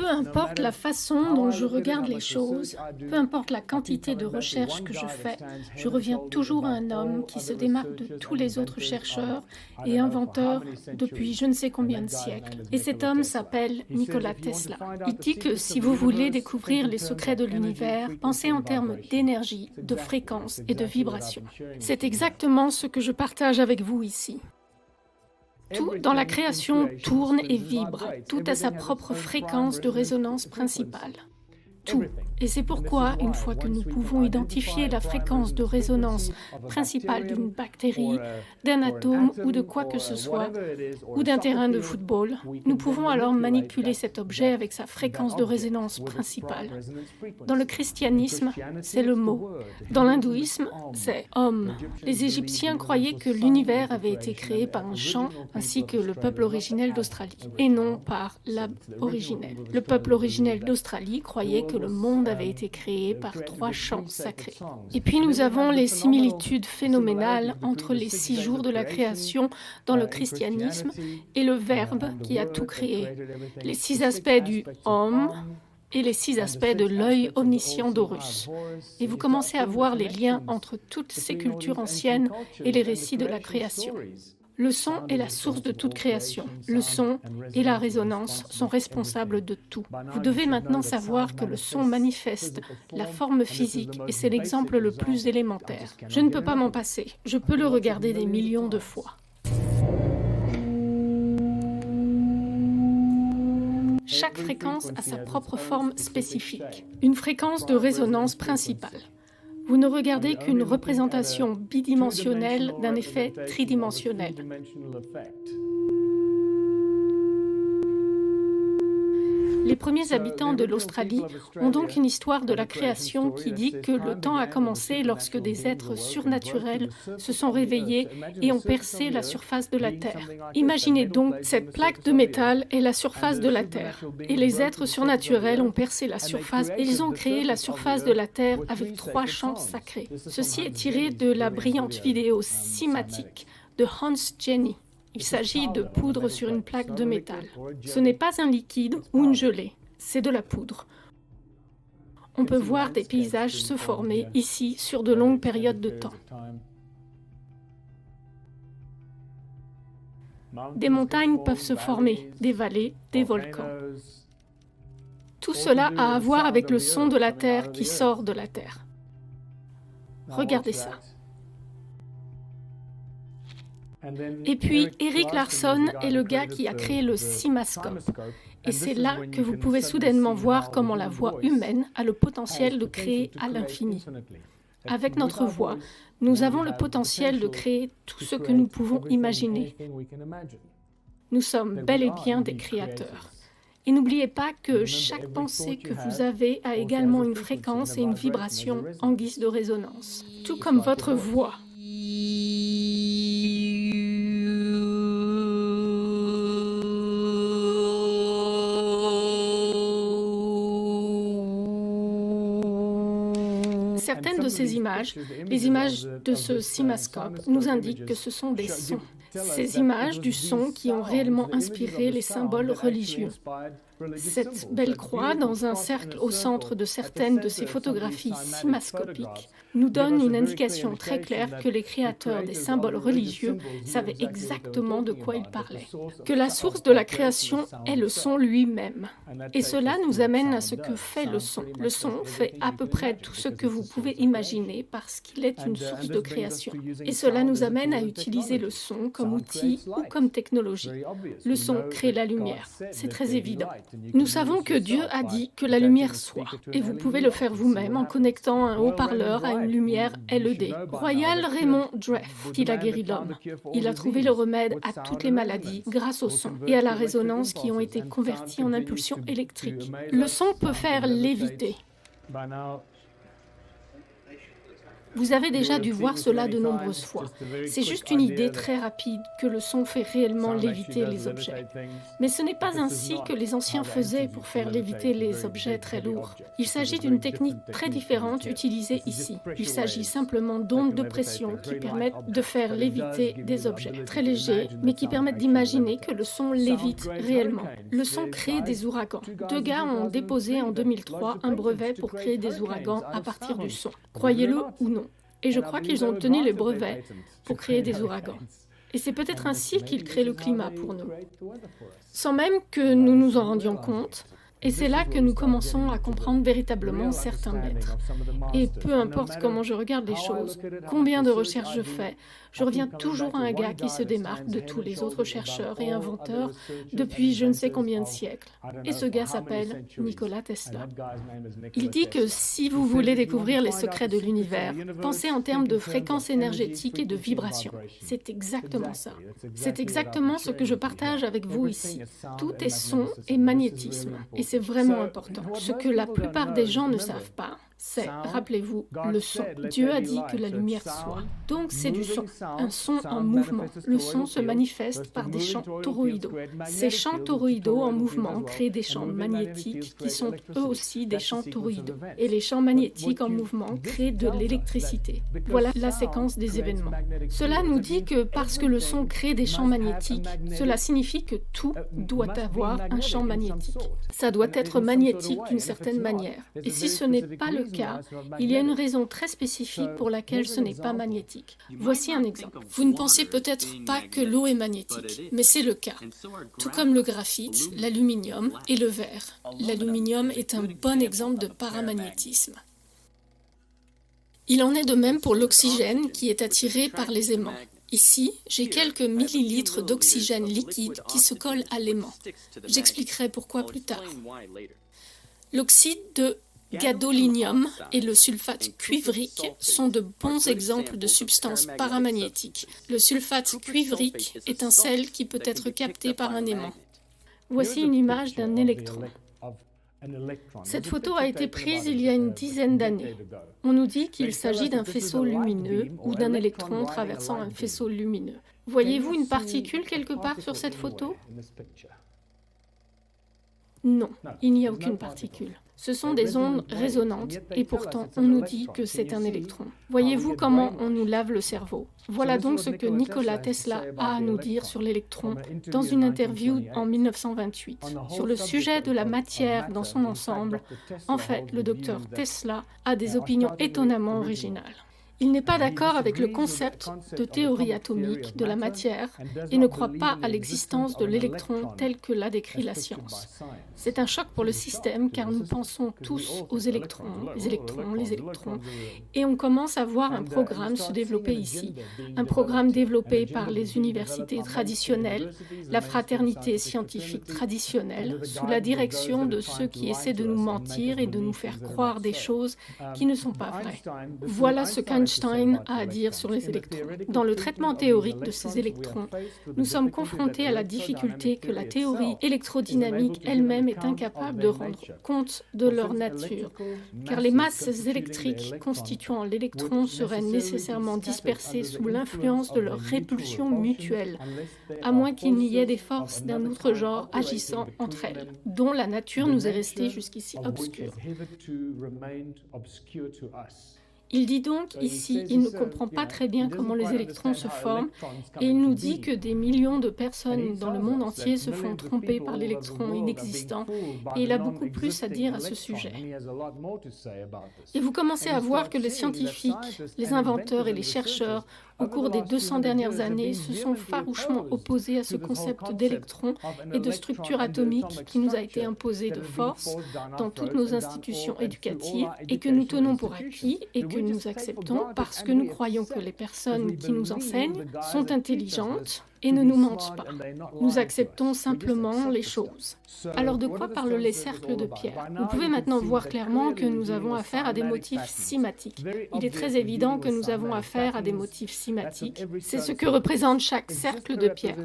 Peu importe la façon dont je regarde les choses, peu importe la quantité de recherches que je fais, je reviens toujours à un homme qui se démarque de tous les autres chercheurs et inventeurs depuis je ne sais combien de siècles. Et cet homme s'appelle Nikola Tesla. Il dit que si vous voulez découvrir les secrets de l'univers, pensez en termes d'énergie, de fréquence et de vibration. C'est exactement ce que je partage avec vous ici. Tout dans la création tourne et vibre, tout a sa propre fréquence de résonance principale. Tout. Et c'est pourquoi, une fois que nous pouvons identifier la fréquence de résonance principale d'une bactérie, d'un atome ou de quoi que ce soit, ou d'un terrain de football, nous pouvons alors manipuler cet objet avec sa fréquence de résonance principale. Dans le christianisme, c'est le mot. Dans l'hindouisme, c'est homme. Les Égyptiens croyaient que l'univers avait été créé par un chant ainsi que le peuple originel d'Australie, et non par l'ab originel. Le peuple originel d'Australie croyait que le monde avait été créé par 3 chants sacrés. Et puis nous avons les similitudes phénoménales entre les 6 jours de la création dans le christianisme et le Verbe qui a tout créé. Les 6 aspects du Om et les 6 aspects de l'œil omniscient d'Horus. Et vous commencez à voir les liens entre toutes ces cultures anciennes et les récits de la création. Le son est la source de toute création. Le son et la résonance sont responsables de tout. Vous devez maintenant savoir que le son manifeste la forme physique et c'est l'exemple le plus élémentaire. Je ne peux pas m'en passer. Je peux le regarder des millions de fois. Chaque fréquence a sa propre forme spécifique. Une fréquence de résonance principale. Vous ne regardez qu'une représentation bidimensionnelle d'un effet tridimensionnel. Les premiers habitants de l'Australie ont donc une histoire de la création qui dit que le temps a commencé lorsque des êtres surnaturels se sont réveillés et ont percé la surface de la Terre. Imaginez donc cette plaque de métal est la surface de la Terre. Et les êtres surnaturels ont percé la surface et ils ont créé la surface de la Terre avec 3 chants sacrés. Ceci est tiré de la brillante vidéo cinématique de Hans Jenny. Il s'agit de poudre sur une plaque de métal. Ce n'est pas un liquide ou une gelée, c'est de la poudre. On peut voir des paysages se former ici sur de longues périodes de temps. Des montagnes peuvent se former, des vallées, des volcans. Tout cela a à voir avec le son de la Terre qui sort de la Terre. Regardez ça. Et puis, Erik Larson est le gars qui a créé le cimascope. Et c'est là que vous pouvez soudainement voir comment la voix humaine a le potentiel de créer à l'infini. Avec notre voix, nous avons le potentiel de créer tout ce que nous pouvons imaginer. Nous sommes bel et bien des créateurs. Et n'oubliez pas que chaque pensée que vous avez a également une fréquence et une vibration en guise de résonance, tout comme votre voix. Certaines de ces images, les images de ce cimascope, nous indiquent que ce sont des sons. Ces images du son qui ont réellement inspiré les symboles religieux. Cette belle croix dans un cercle au centre de certaines de ces photographies cimascopiques nous donne une indication très claire que les créateurs des symboles religieux savaient exactement de quoi ils parlaient. Que la source de la création est le son lui-même. Et cela nous amène à ce que fait le son. Le son fait à peu près tout ce que vous pouvez imaginer parce qu'il est une source de création. Et cela nous amène à utiliser le son comme outil ou comme technologie. Le son crée la lumière. C'est très évident. Nous savons que Dieu a dit que la lumière soit, et vous pouvez le faire vous-même en connectant un haut-parleur à une lumière LED. Royal Raymond Dreff, il a guéri l'homme. Il a trouvé le remède à toutes les maladies grâce au son et à la résonance qui ont été converties en impulsions électriques. Le son peut faire léviter. Vous avez déjà dû voir cela de nombreuses fois. C'est juste une idée très rapide que le son fait réellement léviter les objets. Mais ce n'est pas ainsi que les anciens faisaient pour faire léviter les objets très lourds. Il s'agit d'une technique très différente utilisée ici. Il s'agit simplement d'ondes de pression qui permettent de faire léviter des objets très légers, mais qui permettent d'imaginer que le son lévite réellement. Le son crée des ouragans. 2 gars ont déposé en 2003 un brevet pour créer des ouragans à partir du son. Croyez-le ou non. Et je crois qu'ils ont obtenu les brevets pour créer des ouragans. Et c'est peut-être ainsi qu'ils créent le climat pour nous. Sans même que nous nous en rendions compte, et c'est là que nous commençons à comprendre véritablement certains maîtres. Et peu importe comment je regarde les choses, combien de recherches je fais, je reviens toujours à un gars qui se démarque de tous les autres chercheurs et inventeurs depuis je ne sais combien de siècles. Et ce gars s'appelle Nikola Tesla. Il dit que si vous voulez découvrir les secrets de l'univers, pensez en termes de fréquences énergétiques et de vibrations. C'est exactement ça. C'est exactement ce que je partage avec vous ici. Tout est son et magnétisme. Et c'est vraiment important. Ce que la plupart des gens ne savent pas, c'est, rappelez-vous, le son. Dieu a dit que la lumière soit. Donc c'est du son, un son en mouvement. Le son se manifeste par des champs toroïdaux. Ces champs toroïdaux en mouvement créent des champs magnétiques qui sont eux aussi des champs toroïdaux. Et les champs magnétiques en mouvement créent de l'électricité. Voilà la séquence des événements. Cela nous dit que parce que le son crée des champs magnétiques, cela signifie que tout doit avoir un champ magnétique. Ça doit être magnétique d'une certaine manière. Et si ce n'est pas le cas, il y a une raison très spécifique pour laquelle ce n'est pas magnétique. Voici un exemple. Vous ne pensez peut-être pas que l'eau est magnétique, mais c'est le cas. Tout comme le graphite, l'aluminium et le verre. L'aluminium est un bon exemple de paramagnétisme. Il en est de même pour l'oxygène qui est attiré par les aimants. Ici, j'ai quelques millilitres d'oxygène liquide qui se collent à l'aimant. J'expliquerai pourquoi plus tard. L'oxyde de gadolinium et le sulfate cuivrique sont de bons exemples de substances paramagnétiques. Le sulfate cuivrique est un sel qui peut être capté par un aimant. Voici une image d'un électron. Cette photo a été prise il y a une dizaine d'années. On nous dit qu'il s'agit d'un faisceau lumineux ou d'un électron traversant un faisceau lumineux. Voyez-vous une particule quelque part sur cette photo ? Non, il n'y a aucune particule. Ce sont des ondes résonantes et pourtant on nous dit que c'est un électron. Voyez-vous comment on nous lave le cerveau? Voilà donc ce que Nikola Tesla a à nous dire sur l'électron dans une interview en 1928. Sur le sujet de la matière dans son ensemble, en fait, le docteur Tesla a des opinions étonnamment originales. Il n'est pas d'accord avec le concept de théorie atomique de la matière et ne croit pas à l'existence de l'électron tel que l'a décrit la science. C'est un choc pour le système car nous pensons tous aux électrons, les électrons, les électrons, et on commence à voir un programme se développer ici, un programme développé par les universités traditionnelles, la fraternité scientifique traditionnelle, sous la direction de ceux qui essaient de nous mentir et de nous faire croire des choses qui ne sont pas vraies. Voilà ce qu'Einstein a à dire sur les électrons. Dans le traitement théorique de ces électrons, nous sommes confrontés à la difficulté que la théorie électrodynamique elle-même est incapable de rendre compte de leur nature, car les masses électriques constituant l'électron seraient nécessairement dispersées sous l'influence de leur répulsion mutuelle, à moins qu'il n'y ait des forces d'un autre genre agissant entre elles, dont la nature nous est restée jusqu'ici obscure. Il dit donc ici, il ne comprend pas très bien comment les électrons se forment et il nous dit que des millions de personnes dans le monde entier se font tromper par l'électron inexistant et il a beaucoup plus à dire à ce sujet. Et vous commencez à voir que les scientifiques, les inventeurs et les chercheurs au cours des 200 dernières années se sont farouchement opposés à ce concept d'électron et de structure atomique qui nous a été imposé de force dans toutes nos institutions éducatives et que nous tenons pour acquis et que nous acceptons parce que nous croyons que les personnes qui nous enseignent sont intelligentes et ne nous mentent pas. Nous acceptons simplement les choses. Alors de quoi parlent les cercles de pierre? Vous pouvez maintenant voir clairement que nous avons affaire à des motifs cymatiques. Il est très évident que nous avons affaire à des motifs cymatiques. C'est ce que représente chaque cercle de pierre.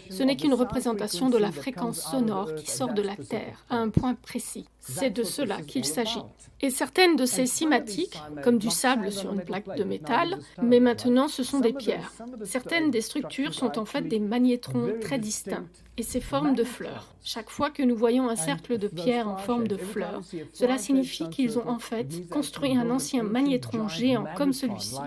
Ce n'est qu'une représentation de la fréquence sonore qui sort de la Terre à un point précis. C'est de cela qu'il s'agit. Et certaines de ces cymatiques, comme du sable sur une plaque de métal, mais maintenant ce sont des pierres. Certaines des structures sont en fait des magnétrons très distincts et ces formes de fleurs. Chaque fois que nous voyons un cercle de pierre en forme de fleurs, cela signifie qu'ils ont en fait construit un ancien magnétron géant comme celui-ci.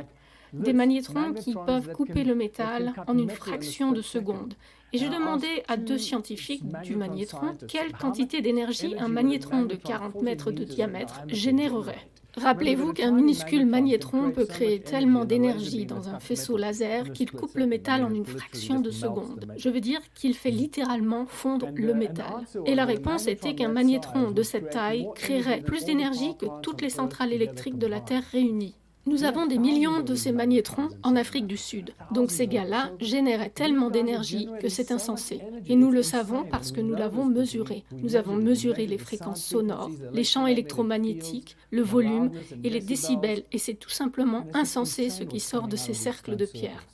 Des magnétrons qui peuvent couper le métal en une fraction de seconde. Et j'ai demandé à 2 scientifiques du magnétron quelle quantité d'énergie un magnétron de 40 mètres de diamètre générerait. Rappelez-vous qu'un minuscule magnétron peut créer tellement d'énergie dans un faisceau laser qu'il coupe le métal en une fraction de seconde. Je veux dire qu'il fait littéralement fondre le métal. Et la réponse était qu'un magnétron de cette taille créerait plus d'énergie que toutes les centrales électriques de la Terre réunies. Nous avons des millions de ces magnétrons en Afrique du Sud. Donc ces gars-là généraient tellement d'énergie que c'est insensé. Et nous le savons parce que nous l'avons mesuré. Nous avons mesuré les fréquences sonores, les champs électromagnétiques, le volume et les décibels. Et c'est tout simplement insensé ce qui sort de ces cercles de pierre.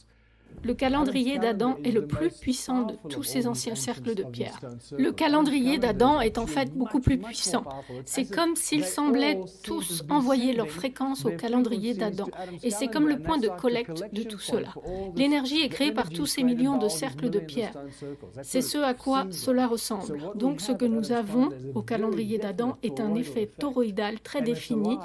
Le calendrier d'Adam est le plus puissant de tous ces anciens cercles de pierre. Le calendrier d'Adam est en fait beaucoup plus puissant. C'est comme s'ils semblaient tous envoyer leur fréquence au calendrier d'Adam. Et c'est comme le point de collecte de tout cela. L'énergie est créée par tous ces millions de cercles de pierre. C'est ce à quoi cela ressemble. Donc ce que nous avons au calendrier d'Adam est un effet toroïdal très défini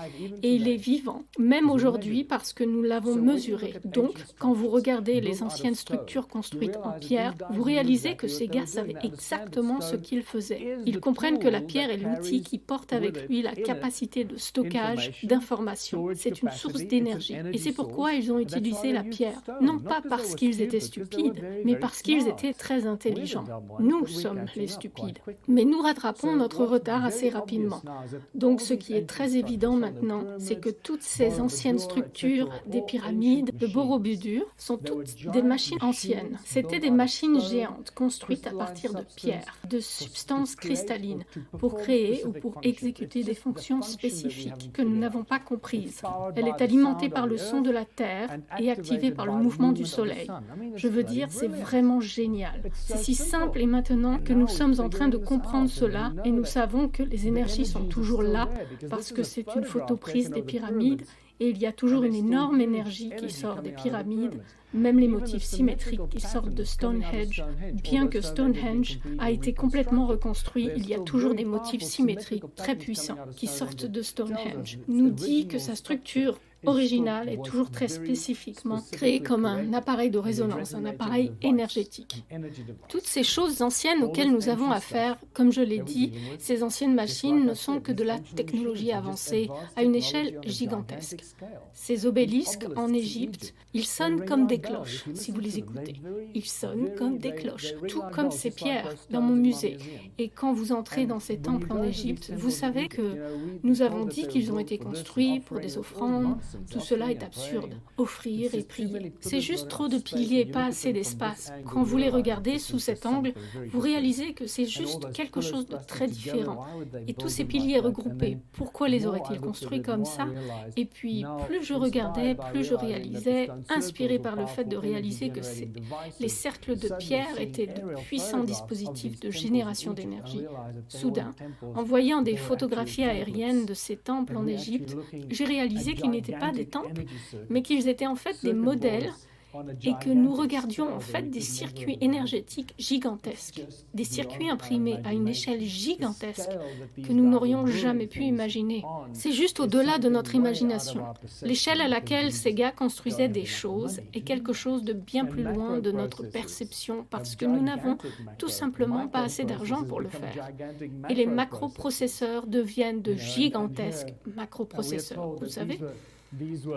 et il est vivant, même aujourd'hui parce que nous l'avons mesuré. Donc quand vous regardez les anciennes structures construites en pierre, vous réalisez que ces gars savaient exactement ce qu'ils faisaient. Ils comprennent que la pierre est l'outil qui porte avec lui la capacité de stockage d'informations. C'est une source d'énergie. Et c'est pourquoi ils ont utilisé la pierre. Non pas parce qu'ils étaient stupides, mais parce qu'ils étaient très intelligents. Nous sommes les stupides. Mais nous rattrapons notre retard assez rapidement. Donc ce qui est très évident maintenant, c'est que toutes ces anciennes structures, des pyramides, de Borobudur, sont toutes des machines anciennes. C'étaient des machines géantes construites à partir de pierres, de substances cristallines, pour créer ou pour exécuter des fonctions spécifiques que nous n'avons pas comprises. Elle est alimentée par le son de la Terre et activée par le mouvement du Soleil. Je veux dire, c'est vraiment génial. C'est si simple et maintenant que nous sommes en train de comprendre cela et nous savons que les énergies sont toujours là parce que c'est une photo prise des pyramides et il y a toujours une énorme énergie qui sort des pyramides, même les motifs symétriques qui sortent de Stonehenge. Bien que Stonehenge a été complètement reconstruit, il y a toujours des motifs symétriques très puissants qui sortent de Stonehenge. Nous dit que sa structure originale est toujours très spécifiquement créée comme un appareil de résonance, un appareil énergétique. Toutes ces choses anciennes auxquelles nous avons affaire, comme je l'ai dit, ces anciennes machines ne sont que de la technologie avancée à une échelle gigantesque. Ces obélisques en Égypte, ils sonnent comme des cloches, si vous les écoutez. Ils sonnent comme des cloches, tout comme ces pierres dans mon musée. Et quand vous entrez dans ces temples en Égypte, vous savez que nous avons dit qu'ils ont été construits pour des offrandes. Tout cela est absurde. Offrir et prier. C'est juste trop de piliers, pas assez d'espace. Quand vous les regardez sous cet angle, vous réalisez que c'est juste quelque chose de très différent. Et tous ces piliers regroupés, pourquoi les auraient-ils construits comme ça? Et puis, plus je regardais, plus je réalisais, inspiré par le fait de réaliser que les cercles de pierre étaient de puissants dispositifs de génération d'énergie. Soudain, en voyant des photographies aériennes de ces temples en Égypte, j'ai réalisé qu'ils n'étaient pas des temples, mais qu'ils étaient en fait des modèles et que nous regardions en fait des circuits énergétiques gigantesques, des circuits imprimés à une échelle gigantesque que nous n'aurions jamais pu imaginer. C'est juste au-delà de notre imagination. L'échelle à laquelle ces gars construisaient des choses est quelque chose de bien plus loin de notre perception parce que nous n'avons tout simplement pas assez d'argent pour le faire. Et les macroprocesseurs deviennent de gigantesques macroprocesseurs, vous savez?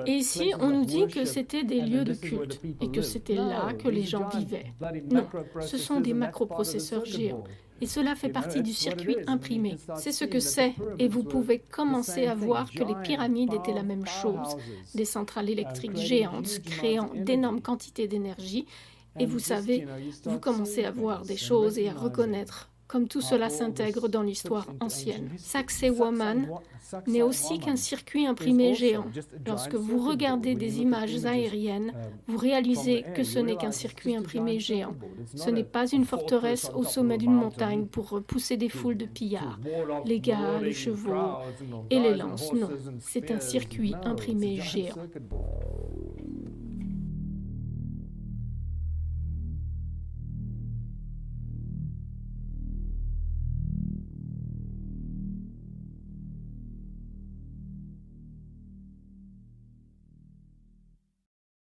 Et ici, on nous dit que c'était des lieux de culte et que c'était là que les gens vivaient. Non, ce sont des macroprocesseurs géants. Et cela fait partie du circuit imprimé. C'est ce que c'est. Et vous pouvez commencer à voir que les pyramides étaient la même chose. Des centrales électriques géantes créant d'énormes quantités d'énergie Et vous savez, vous commencez à voir des choses et à reconnaître comme tout cela s'intègre dans l'histoire ancienne. Sacsayhuaman n'est aussi qu'un circuit imprimé géant. Lorsque vous regardez des images aériennes, vous réalisez que ce n'est qu'un circuit imprimé géant. Ce n'est pas une forteresse au sommet d'une montagne pour repousser des foules de pillards, les gars, les chevaux et les lances. Non, c'est un circuit imprimé géant.